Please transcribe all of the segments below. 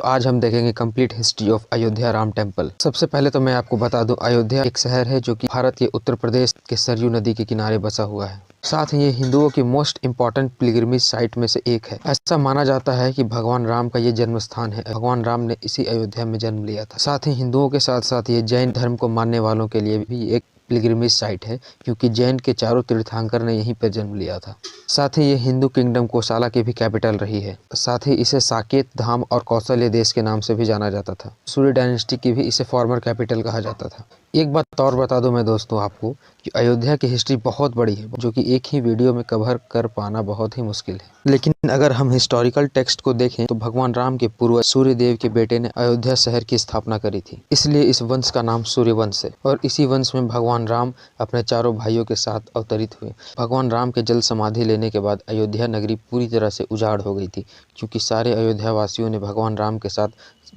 तो आज हम देखेंगे complete history of Ayodhya Ram temple. सबसे पहले तो मैं आपको बता दूं, अयोध्या एक शहर है जो कि भारत के उत्तर प्रदेश के सरयू नदी के किनारे बसा हुआ है। साथ ही ये हिंदुओं की मोस्ट इम्पॉर्टेंट पिलग्रिमेज साइट में से एक है। ऐसा माना जाता है कि भगवान राम का ये जन्म स्थान है। भगवान राम ने इसी अयोध्या में जन्म लिया था। साथ ही हिंदुओं के साथ साथ ये जैन धर्म को मानने वालों के लिए भी एक पिलग्रिमेज साइट है, क्योंकि जैन के चारों तीर्थंकर ने यहीं पर जन्म लिया था। साथ ही ये हिंदू किंगडम कोसाला की भी कैपिटल रही है। साथ ही इसे साकेत धाम और कौशल्य देश के नाम से भी जाना जाता था। सूर्य डायनेस्टी की भी इसे फॉर्मर कैपिटल कहा जाता था। एक बात और बता दूं मैं दोस्तों आपको कि अयोध्या की हिस्ट्री बहुत बड़ी है, जो कि एक ही वीडियो में कवर कर पाना बहुत ही मुश्किल है। लेकिन अगर हम हिस्टोरिकल टेक्स्ट को देखें तो भगवान राम के पूर्वज सूर्यदेव के बेटे ने अयोध्या शहर की स्थापना करी थी, इसलिए इस वंश का नाम सूर्य वंश है। और इसी वंश में भगवान राम अपने चारों भाइयों के साथ अवतरित हुए। भगवान राम के जल समाधि लेने के बाद अयोध्या नगरी पूरी तरह से उजाड़ हो गई थी, क्योंकि सारे अयोध्या वासियों ने भगवान राम के साथ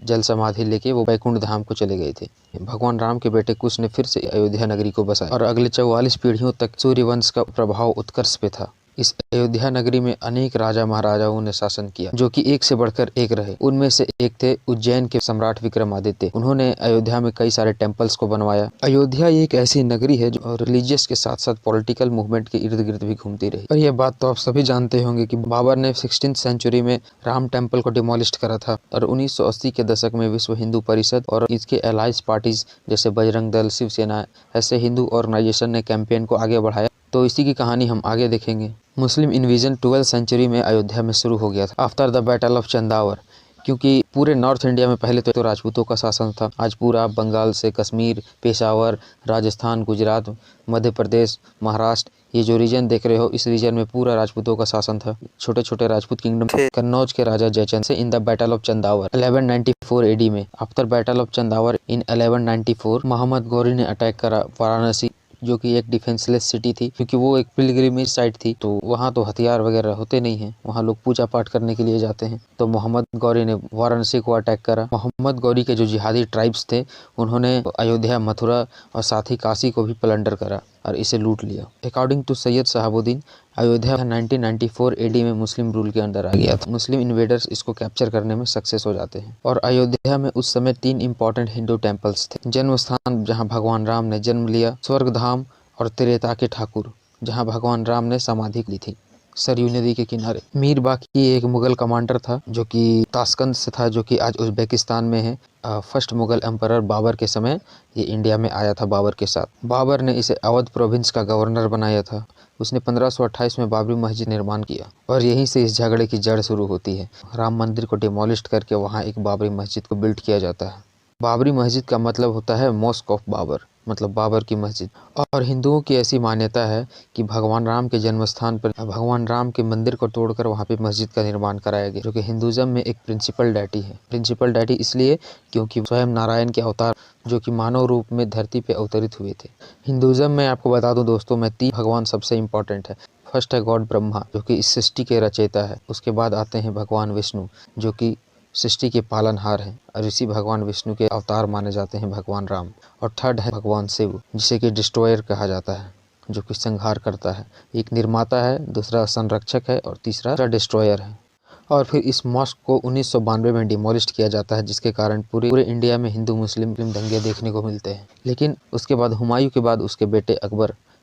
जल समाधि लेके वो बैकुंठ धाम को चले गए थे। भगवान राम के बेटे कुश ने फिर से अयोध्या नगरी को बसाया और अगले 44 पीढ़ियों तक सूर्यवंश का प्रभाव उत्कर्ष पे था। इस अयोध्या नगरी में अनेक राजा महाराजाओं ने शासन किया, जो कि एक से बढ़कर एक रहे। उनमें से एक थे उज्जैन के सम्राट विक्रमादित्य। उन्होंने अयोध्या में कई सारे टेम्पल्स को बनवाया। अयोध्या एक ऐसी नगरी है जो रिलीजियस के साथ साथ पॉलिटिकल मूवमेंट के इर्द गिर्द भी घूमती रही। और यह बात तो आप सभी जानते होंगे कि बाबर ने 16th सेंचुरी में राम टेम्पल को डिमोलिश करा था और 1980 के दशक में विश्व हिंदू परिषद और इसके एलाइज पार्टीज जैसे बजरंग दल, शिवसेना, ऐसे हिंदू ऑर्गेनाइजेशन ने कैंपेन को आगे बढ़ाया। तो इसी की कहानी हम आगे देखेंगे। मुस्लिम इन्वेजन 12th सेंचुरी में अयोध्या में शुरू हो गया था after the battle of Chandawar, क्योंकि पूरे नॉर्थ इंडिया में पहले तो राजपूतों का शासन था। आज पूरा बंगाल से कश्मीर, पेशावर, राजस्थान, गुजरात, मध्य प्रदेश, महाराष्ट्र, ये जो रीजन देख रहे हो, इस रीजन में पूरा राजपूतों का शासन था। छोटे छोटे राजपूत किंगडम थे। कन्नौज के राजा जयचंद से in the battle of Chandawar 1194 AD में। After battle of Chandawar in 1194 Mohammad Ghori ने अटैक करा वाराणसी, जो कि एक डिफेंसलेस सिटी थी, क्योंकि वो एक पिलग्रिमेज साइट थी। तो वहाँ तो हथियार वगैरह होते नहीं हैं, वहाँ लोग पूजा पाठ करने के लिए जाते हैं। तो मोहम्मद गौरी ने वाराणसी को अटैक करा। मोहम्मद गौरी के जो जिहादी ट्राइब्स थे, उन्होंने अयोध्या, मथुरा और साथ ही काशी को भी प्लंडर करा और इसे लूट लिया। According to Syed Shahabuddin, Ayodhya 1994 AD में मुस्लिम रूल के अंदर आ गया था। मुस्लिम इन्वेडर्स इसको कैप्चर करने में सक्सेस हो जाते हैं। और अयोध्या में उस समय 3 इंपॉर्टेंट हिंदू टेम्पल्स थे। जन्म स्थान जहाँ भगवान राम ने जन्म लिया, स्वर्ग धाम और त्रेता के ठाकुर जहाँ भगवान राम ने समाधि ली थी, सरयू नदी के किनारे। मीर बाकी एक मुगल कमांडर था जो कि ताशकंद से था, जो कि आज उज्बेकिस्तान में है। फर्स्ट मुगल एम्परर बाबर के समय ये इंडिया में आया था बाबर के साथ। बाबर ने इसे अवध प्रोविंस का गवर्नर बनाया था। उसने 1528 में बाबरी मस्जिद निर्माण किया और यहीं से इस झगड़े की जड़ शुरू होती है। राम मंदिर को डिमोलिश करके वहाँ एक बाबरी मस्जिद को बिल्ड किया जाता है। बाबरी मस्जिद का मतलब होता है मॉस्क ऑफ बाबर, मतलब बाबर की मस्जिद। और हिंदुओं की ऐसी मान्यता है कि भगवान राम के जन्म स्थान पर भगवान राम के मंदिर को तोड़कर वहाँ पे मस्जिद का निर्माण कराया गया, जो कि हिंदुज़म में एक प्रिंसिपल डैटी है। प्रिंसिपल डैटी इसलिए क्योंकि स्वयं नारायण के अवतार जो कि मानव रूप में धरती पे अवतरित हुए थे। हिंदुज़म में आपको बता दूं दोस्तों, में 3 भगवान सबसे इम्पोर्टेंट है। फर्स्ट है गॉड ब्रह्मा, जो कि इस सृष्टि के रचयिता है। उसके बाद आते हैं भगवान विष्णु, जो कि सृष्टि के पालनहार हैं और इसी भगवान विष्णु के अवतार माने जाते हैं भगवान राम। और थर्ड है भगवान शिव, जिसे कि डिस्ट्रॉयर कहा जाता है, जो कि संहार करता है। एक निर्माता है, दूसरा संरक्षक है और तीसरा डिस्ट्रॉयर है। और फिर इस मॉस्क को 1992 में डिमोलिश किया जाता है, जिसके कारण पूरे इंडिया में हिंदू मुस्लिम दंगे देखने को मिलते हैं। लेकिन उसके बाद हुमायूं के बाद उसके बेटे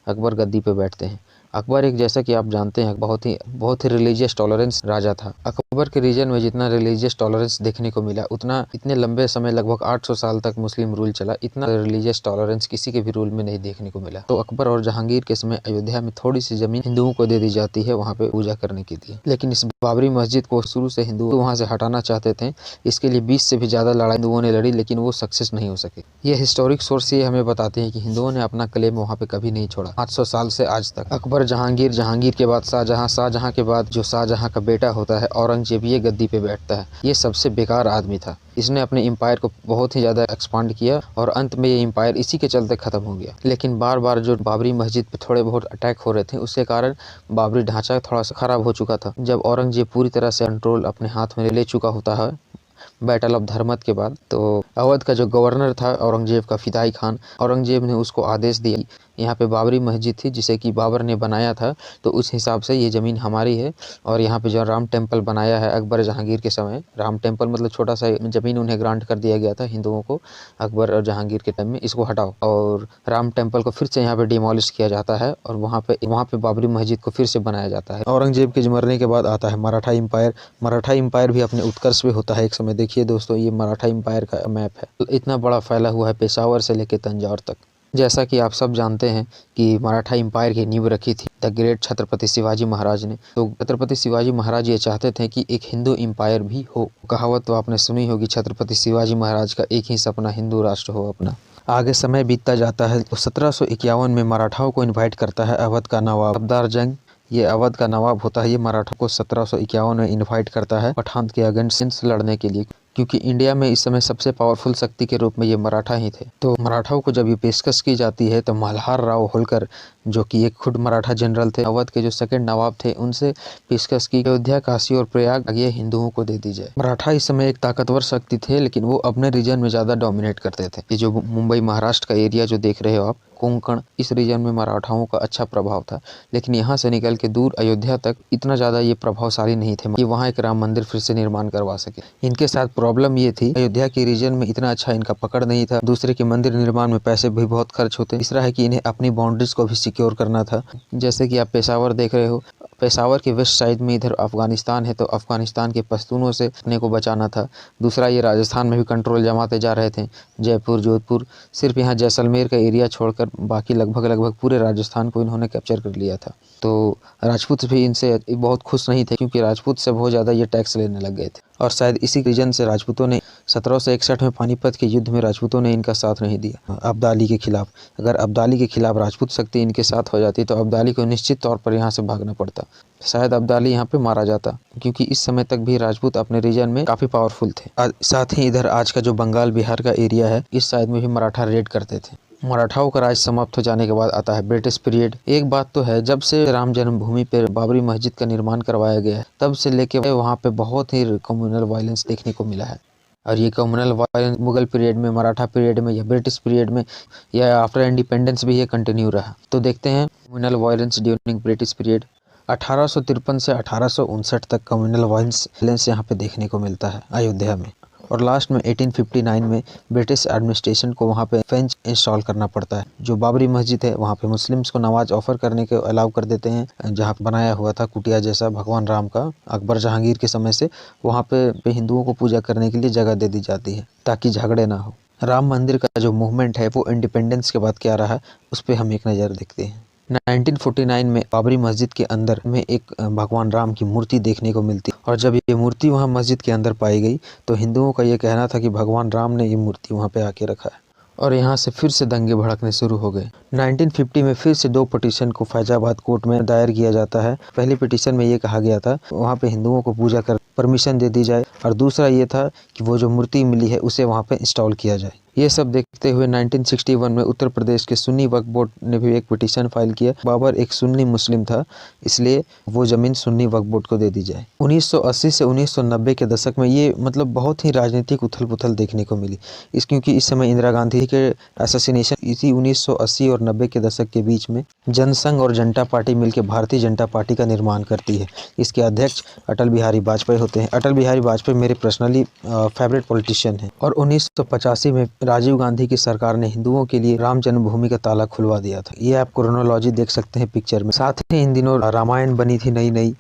अकबर गद्दी पे बैठते हैं। अकबर एक, जैसा कि आप जानते हैं, बहुत ही रिलीजियस टॉलरेंस राजा था। अकबर के रीजन में जितना रिलीजियस टॉलरेंस देखने को मिला, उतना इतने लंबे समय, लगभग 800 साल तक मुस्लिम रूल चला, इतना रिलीजियस टॉलरेंस किसी के भी रूल में नहीं देखने को मिला। तो अकबर और जहांगीर के समय अयोध्या में थोड़ी सी जमीन हिंदुओं को दे दी जाती है वहाँ पे पूजा करने के लिए। लेकिन इस बाबरी मस्जिद को शुरू से हिंदू वहाँ से हटाना चाहते थे। इसके लिए 20 से भी ज्यादा लड़ाई हिंदुओं ने लड़ी, लेकिन वो सक्सेस नहीं हो सके। ये हिस्टोरिक सोर्स ये हमें बताते हैं कि हिंदुओं ने अपना क्लेम वहाँ पे कभी नहीं छोड़ा, 800 साल से आज तक। अकबर, जहांगीर के बाद शाहजहां के बाद जो शाहजहां का बेटा होता है औरंगजेब, ये गद्दी पे बैठता है। ये सबसे बेकार आदमी था। इसने अपने एम्पायर को बहुत ही ज़्यादा एक्सपांड किया और अंत में ये एम्पायर इसी के चलते ख़त्म हो गया। लेकिन बार बार जो बाबरी मस्जिद पे थोड़े बहुत अटैक हो रहे थे, उसके कारण बाबरी ढांचा थोड़ा सा ख़राब हो चुका था। जब औरंगजेब पूरी तरह से कंट्रोल अपने हाथ में ले चुका होता है बैटल ऑफ धर्मत के बाद। तो अवध का जो गवर्नर था औरंगजेब का, फिदाई खान, औरंगजेब ने उसको आदेश दिया, यहाँ पे बाबरी मस्जिद थी जिसे कि बाबर ने बनाया था, तो उस हिसाब से ये ज़मीन हमारी है। और यहाँ पे जो राम टेम्पल बनाया है अकबर जहांगीर के समय, राम टेम्पल मतलब छोटा सा ज़मीन उन्हें ग्रांट कर दिया गया था हिंदुओं को अकबर और जहांगीर के टाइम में, इसको हटाओ और राम टेम्पल को फिर से यहाँ पे डिमोलिश किया जाता है और वहाँ पे बाबरी मस्जिद को फिर से बनाया जाता है। औरंगजेब के मरने के बाद आता है मराठा इम्पायर। मराठा इम्पायर भी अपने उत्कर्ष पे होता है एक समय। देखिए दोस्तों, ये मराठा इम्पायर का मैप है, इतना बड़ा फैला हुआ है पेशावर से लेकर तंजौर तक। जैसा कि आप सब जानते हैं कि मराठा इम्पायर की नींव रखी थी द ग्रेट छत्रपति शिवाजी महाराज ने। तो छत्रपति शिवाजी महाराज ये चाहते थे कि एक हिंदू इम्पायर भी हो। कहावत तो आपने सुनी होगी, छत्रपति शिवाजी महाराज का एक ही सपना, हिंदू राष्ट्र हो अपना। आगे समय बीतता जाता है तो 1751 में मराठाओं को इन्वाइट करता है अवध का नवाब अब्दार जंग। ये अवध का नवाब होता है, ये मराठा को 1751 में इन्वाइट करता है पठान के अगेंस्ट लड़ने के लिए, क्योंकि इंडिया में इस समय सबसे पावरफुल शक्ति के रूप में ये मराठा ही थे। तो मराठाओं को जब ये पेशकश की जाती है तो मल्हार राव होलकर, जो कि एक खुद मराठा जनरल थे, अवध के जो सेकंड नवाब थे, उनसे पेशकश की अयोध्या, काशी और प्रयाग ये हिंदुओं को दे दी जाए। मराठा इस समय एक ताकतवर शक्ति थे, लेकिन वो अपने रीजन में ज़्यादा डोमिनेट करते थे। ये जो मुंबई महाराष्ट्र का एरिया जो देख रहे हो आप, कोंकण, इस रीजन में मराठाओं का अच्छा प्रभाव था, लेकिन यहाँ से निकल के दूर अयोध्या तक इतना ज़्यादा ये प्रभावशाली नहीं थे कि वहाँ एक राम मंदिर फिर से निर्माण करवा सके। इनके साथ प्रॉब्लम ये थी, अयोध्या के रीजन में इतना अच्छा इनका पकड़ नहीं था, दूसरे के मंदिर निर्माण में पैसे भी बहुत खर्च होते। तीसरा है कि इन्हें अपनी बाउंड्रीज को भी सिक्योर करना था। जैसे कि आप पेशावर देख रहे हो, पेशावर के वेस्ट साइड में इधर अफगानिस्तान है, तो अफगानिस्तान के पश्तूनों से अपने को बचाना था। दूसरा, ये राजस्थान में भी कंट्रोल जमाते जा रहे थे, जयपुर, जोधपुर, सिर्फ यहाँ जैसलमेर का एरिया छोड़कर बाकी लगभग पूरे राजस्थान को इन्होंने कैप्चर कर लिया था। तो राजपूत भी इनसे बहुत खुश नहीं थे, क्योंकि राजपूत से बहुत ज़्यादा ये टैक्स लेने लग गए थे। और शायद इसी रीजन से राजपूतों ने 1761 में पानीपत के युद्ध में राजपूतों ने इनका साथ नहीं दिया अब्दाली के खिलाफ। अगर अब्दाली के खिलाफ राजपूत शक्ति इनके साथ हो जाती तो अब्दाली को निश्चित तौर पर यहाँ से भागना पड़ता, शायद अब्दाली यहाँ पे मारा जाता, क्योंकि इस समय तक भी राजपूत अपने रीजन में काफ़ी पावरफुल थे। साथ ही इधर आज का जो बंगाल बिहार का एरिया है, इस साइड में भी मराठा रेड करते थे। मराठाओं का राज समाप्त हो जाने के बाद आता है ब्रिटिश पीरियड। एक बात तो है, जब से राम जन्मभूमि पर बाबरी मस्जिद का निर्माण करवाया गया है, तब से लेके वहाँ पे बहुत ही कम्युनल वायलेंस देखने को मिला है। और ये कम्युनल वायलेंस मुगल पीरियड में, मराठा पीरियड में या ब्रिटिश पीरियड में या आफ्टर इंडिपेंडेंस भी ये कंटिन्यू रहा। तो देखते हैं communal violence during British period. 1853 से 1859 तक कम्युनल वायलेंस यहाँ पे देखने को मिलता है अयोध्या में। और लास्ट में 1859 में ब्रिटिश एडमिनिस्ट्रेशन को वहाँ पे फेंस इंस्टॉल करना पड़ता है। जो बाबरी मस्जिद है वहाँ पे मुस्लिम्स को नमाज ऑफर करने के अलाउ कर देते हैं, जहाँ बनाया हुआ था कुटिया जैसा भगवान राम का अकबर जहांगीर के समय से, वहाँ पे हिंदुओं को पूजा करने के लिए जगह दे दी जाती है ताकि झगड़े ना हो। राम मंदिर का जो मूवमेंट है वो इंडिपेंडेंस के बाद क्या रहा, उस पर हम एक नज़र देखते हैं। 1949 में बाबरी मस्जिद के अंदर में एक भगवान राम की मूर्ति देखने को मिलती, और जब ये मूर्ति वहाँ मस्जिद के अंदर पाई गई तो हिंदुओं का ये कहना था कि भगवान राम ने ये मूर्ति वहाँ पे आके रखा है, और यहाँ से फिर से दंगे भड़कने शुरू हो गए। 1950 में फिर से 2 पिटीशन को फैजाबाद कोर्ट में दायर किया जाता है। पहली पिटीशन में ये कहा गया था वहाँ पे हिंदुओं को पूजा कर परमिशन दे दी जाए, और दूसरा ये था कि वो जो मूर्ति मिली है उसे वहाँ पे इंस्टॉल किया जाए। ये सब देखते हुए 1961 में उत्तर प्रदेश के सुन्नी वक्फ बोर्ड ने भी एक पिटीशन फाइल किया। बाबर एक सुन्नी मुस्लिम था, इसलिए वो ज़मीन सुन्नी वक्फ बोर्ड को दे दी जाए। 1980 से 1990 के दशक में ये मतलब बहुत ही राजनीतिक उथल पुथल देखने को मिली, क्योंकि इस समय इंदिरा गांधी के असैसिनेशन, इसी 1980 और 90 के दशक के बीच में जनसंघ और जनता पार्टी मिलकर भारतीय जनता पार्टी का निर्माण करती है। इसके अध्यक्ष अटल बिहारी वाजपेयी होते हैं। अटल बिहारी वाजपेयी मेरे पर्सनली फेवरेट पॉलिटिशियन हैं। और 1985 में राजीव गांधी की सरकार ने हिंदुओं के लिए राम जन्मभूमि का ताला खुलवा दिया था। ये आप क्रोनोलॉजी देख सकते हैं पिक्चर में। साथ ही इन दिनों रामायण बनी थी नई।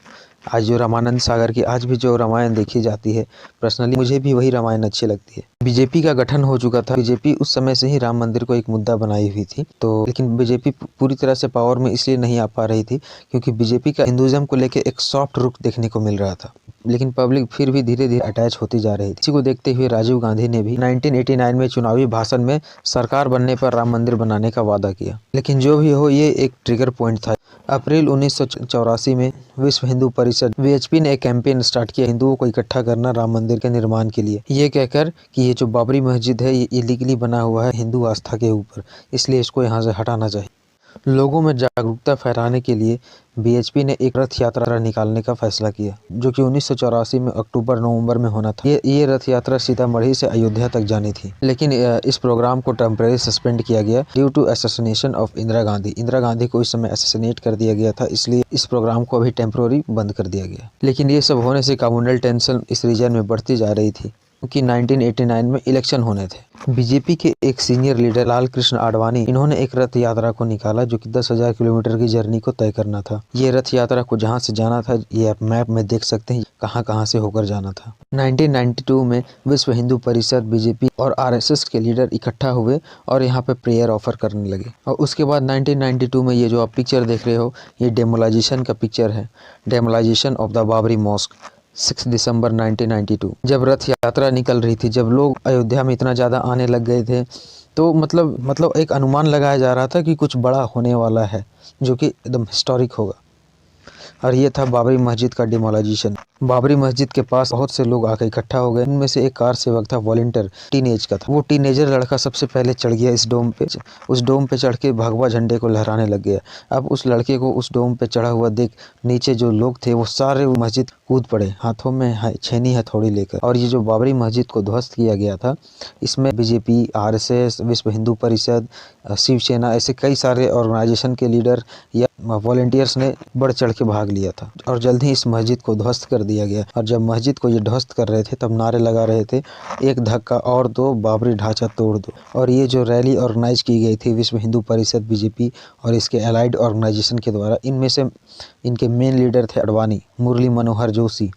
आज जो रामानंद सागर की आज भी जो रामायण देखी जाती है, पर्सनली मुझे भी वही रामायण अच्छी लगती है। बीजेपी का गठन हो चुका था। बीजेपी उस समय से ही राम मंदिर को एक मुद्दा बनाई हुई थी, तो लेकिन बीजेपी पूरी तरह से पावर में इसलिए नहीं आ पा रही थी क्योंकि बीजेपी का हिंदुइज्म को लेकर एक सॉफ्ट रुख देखने को मिल रहा था, लेकिन पब्लिक फिर भी धीरे धीरे अटैच होती जा रही थी। इसी को देखते हुए राजीव गांधी ने भी 1989 में चुनावी भाषण में सरकार बनने पर राम मंदिर बनाने का वादा किया। लेकिन जो भी हो, ये एक ट्रिगर पॉइंट था। अप्रैल 1984 में विश्व हिंदू परिषद वीएचपी ने एक कैंपेन स्टार्ट किया, हिंदुओं को इकट्ठा करना राम मंदिर के निर्माण के लिए, ये कहकर कि ये जो बाबरी मस्जिद है ये इलीगली बना हुआ है हिंदू आस्था के ऊपर, इसलिए इसको यहाँ से हटाना चाहिए। लोगों में जागरूकता फैलाने के लिए बीएचपी ने एक रथ यात्रा निकालने का फैसला किया, जो कि 1984 में अक्टूबर-नवंबर में होना था। ये रथ यात्रा सीतामढ़ी से अयोध्या तक जानी थी, लेकिन इस प्रोग्राम को टेम्परेरी सस्पेंड किया गया due to assassination of Indira Gandhi. Indira Gandhi को इस समय असैसिनेट कर दिया गया था, इसलिए इस प्रोग्राम को अभी टेम्परेरी बंद कर दिया गया। लेकिन ये सब होने से कम्युनल टेंशन इस रीजन में बढ़ती जा रही थी, क्योंकि 1989 में इलेक्शन होने थे। बीजेपी के एक सीनियर लीडर लाल कृष्ण आडवाणी, इन्होंने एक रथ यात्रा को निकाला, जो कि 10,000 किलोमीटर की जर्नी को तय करना था। ये रथ यात्रा को जहां से जाना था, ये आप मैप में देख सकते हैं कहां कहां से होकर जाना था। 1992 में विश्व हिंदू परिषद, बीजेपी और आरएसएस के लीडर इकट्ठा हुए और यहाँ पे प्रेयर ऑफर करने लगे। और उसके बाद 1992 में ये जो आप पिक्चर देख रहे हो, ये डेमोलाइजेशन का पिक्चर है, डेमोलाइजेशन ऑफ द बाबरी मॉस्क, 6 दिसंबर 1992। जब रथ यात्रा निकल रही थी, जब लोग अयोध्या में इतना ज़्यादा आने लग गए थे, तो मतलब एक अनुमान लगाया जा रहा था कि कुछ बड़ा होने वाला है, जो कि एकदम हिस्टोरिक होगा। और ये था बाबरी मस्जिद का डिमोलाइजेशन। बाबरी मस्जिद के पास बहुत से लोग आकर इकट्ठा हो गए। इनमें से एक कार सेवक था, वॉलंटियर, टीनेज का था। वो टीनेजर लड़का सबसे पहले चढ़ गया इस डोम पे। उस डोम पे चढ़ के भगवा झंडे को लहराने लग गया। अब उस लड़के को उस डोम पे चढ़ा हुआ देख नीचे जो लोग थे वो सारे मस्जिद कूद पड़े, हाथों में छेनी हथौड़ी लेकर। और ये जो बाबरी मस्जिद को ध्वस्त किया गया था, इसमें बीजेपी, आरएसएस, विश्व हिंदू परिषद, शिवसेना, ऐसे कई सारे ऑर्गेनाइजेशन के लीडर या वॉलंटियर्स ने बढ़ चढ़ के भाग लिया था। और जल्द ही इस मस्जिद को ध्वस्त कर दिया गया। और जब मस्जिद को ये ध्वस्त कर रहे थे, तब नारे लगा रहे थे, एक धक्का और दो, बाबरी ढांचा तोड़ दो। और ये जो रैली ऑर्गेनाइज की गई थी विश्व हिंदू परिषद, बीजेपी और इसके एलाइड ऑर्गेनाइजेशन के द्वारा, इनमें से इनके मेन लीडर थे आडवाणी, मुरली मनोहर जोशी,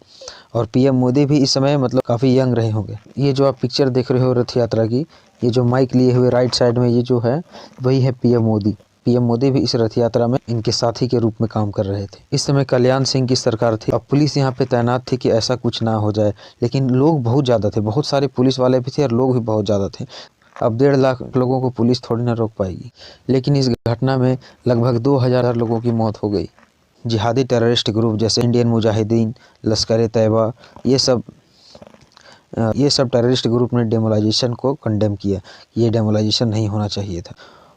और पीएम मोदी भी इस समय मतलब काफ़ी यंग रहे होंगे। ये जो आप पिक्चर देख रहे हो रथ यात्रा की, ये जो माइक लिए हुए राइट साइड में ये जो है, वही है पीएम मोदी। पीएम मोदी भी इस रथ यात्रा में इनके साथी के रूप में काम कर रहे थे। इस समय कल्याण सिंह की सरकार थी। अब पुलिस यहाँ पे तैनात थी कि ऐसा कुछ ना हो जाए, लेकिन लोग बहुत ज़्यादा थे, बहुत सारे पुलिस वाले भी थे और लोग भी बहुत ज़्यादा थे। अब 1.5 लाख लोगों को पुलिस थोड़ी ना रोक पाएगी। लेकिन इस घटना में लगभग 2,000 लोगों की मौत हो गई। जिहादी टेररिस्ट ग्रुप जैसे इंडियन मुजाहिदीन, लश्कर तैयबा, ये सब टेररिस्ट ग्रुप ने डेमोलाइजेशन को कंडेम किया। ये डेमोलाइजेशन नहीं होना चाहिए था,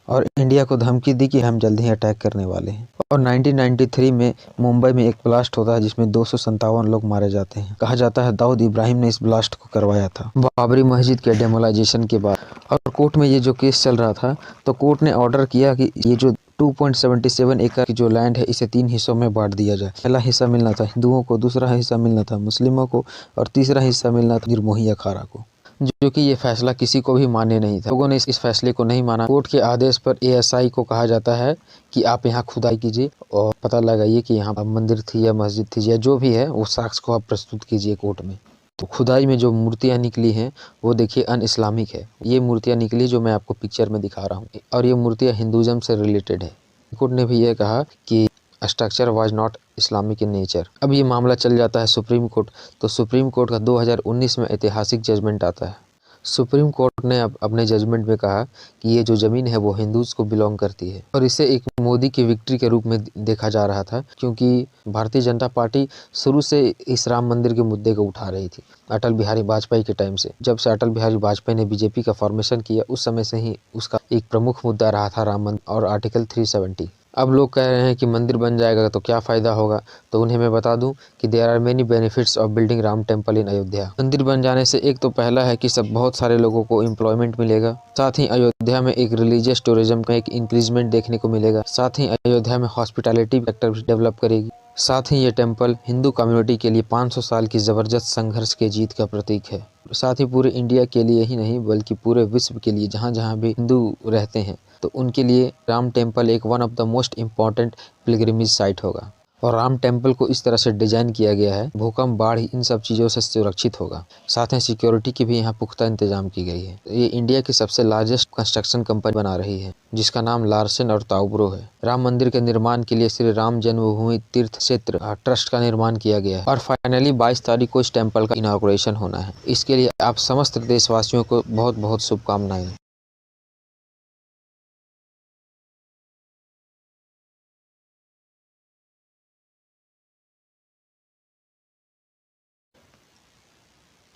और इंडिया को धमकी दी कि हम जल्द ही अटैक करने वाले हैं। और 1993 में मुंबई में एक ब्लास्ट होता है, जिसमें 257 लोग मारे जाते हैं। कहा जाता है दाऊद इब्राहिम ने इस ब्लास्ट को करवाया था बाबरी मस्जिद के डेमोलाइजेशन के बाद। और कोर्ट में ये जो केस चल रहा था, तो कोर्ट ने ऑर्डर किया कि ये जो 2.77 एकड़ की जो लैंड है, इसे 3 हिस्सों में बांट दिया जाए। पहला हिस्सा मिलना था हिंदुओं को, दूसरा हिस्सा मिलना था मुस्लिमों को, और तीसरा हिस्सा मिलना था निर्मोही अखाड़ा को। जो कि ये फैसला किसी को भी मान्य नहीं था। लोगों ने इस फैसले को नहीं माना। कोर्ट के आदेश पर एएसआई को कहा जाता है कि आप यहाँ खुदाई कीजिए और पता लगाइए कि यहाँ मंदिर थी या मस्जिद थी या जो भी है, वो साक्ष्य को आप प्रस्तुत कीजिए कोर्ट में। तो खुदाई में जो मूर्तियाँ निकली हैं, वो देखिए अन इस्लामिक है। ये मूर्तियाँ निकली जो मैं आपको पिक्चर में दिखा रहा हूँ, और ये मूर्तियाँ हिंदुज़म से रिलेटेड है। कोर्ट ने भी ये कहा कि structure was not Islamic in nature. अब ये मामला चल जाता है सुप्रीम कोर्ट। तो सुप्रीम कोर्ट का 2019 में ऐतिहासिक जजमेंट आता है। सुप्रीम कोर्ट ने अपने जजमेंट में कहा कि ये जो ज़मीन है वो हिंदूज़ को बिलोंग करती है। और इसे एक मोदी की विक्ट्री के रूप में देखा जा रहा था, क्योंकि भारतीय जनता पार्टी शुरू से इस राम मंदिर के मुद्दे को उठा रही थी। अटल बिहारी वाजपेयी के टाइम से, जब से अटल बिहारी वाजपेयी ने बीजेपी का फॉर्मेशन किया, उस समय से ही उसका एक प्रमुख मुद्दा रहा था राम मंदिर और आर्टिकल 370। अब लोग कह रहे हैं कि मंदिर बन जाएगा तो क्या फ़ायदा होगा। तो उन्हें मैं बता दूं कि there are many benefits of building Ram temple in Ayodhya. मंदिर बन जाने से एक तो पहला है कि सब बहुत सारे लोगों को एम्प्लॉयमेंट मिलेगा। साथ ही अयोध्या में एक रिलीजियस टूरिज्म का एक इंक्रीजमेंट देखने को मिलेगा। साथ ही अयोध्या में हॉस्पिटैलिटी सेक्टर भी डेवलप करेगी। साथ ही ये टेम्पल हिंदू कम्युनिटी के लिए 500 साल की ज़बरदस्त संघर्ष के जीत का प्रतीक है। साथ ही पूरे इंडिया के लिए ही नहीं, बल्कि पूरे विश्व के लिए, जहाँ जहाँ भी हिंदू रहते हैं, तो उनके लिए राम टेम्पल एक one of the most important pilgrimage site होगा। और राम टेम्पल को इस तरह से डिजाइन किया गया है, भूकंप, बाढ़, इन सब चीज़ों से सुरक्षित होगा। साथ ही सिक्योरिटी की भी यहाँ पुख्ता इंतजाम की गई है। ये इंडिया की सबसे लार्जेस्ट कंस्ट्रक्शन कंपनी बना रही है, जिसका नाम लार्सन और ताउब्रो है। राम मंदिर के निर्माण के लिए श्री राम जन्मभूमि तीर्थ क्षेत्र ट्रस्ट का निर्माण किया गया है। और फाइनली 22 तारीख को इस टेम्पल का इनॉग्रेशन होना है। इसके लिए आप समस्त देशवासियों को बहुत बहुत शुभकामनाएं।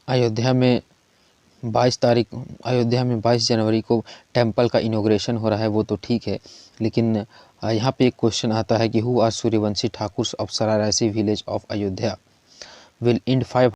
अयोध्या में 22 जनवरी को टेम्पल का इनॉग्रेशन हो रहा है, वो तो ठीक है, लेकिन यहाँ पे एक क्वेश्चन आता है कि who are Suryavanshi Thakur of Sarayasi village of Ayodhya will end 5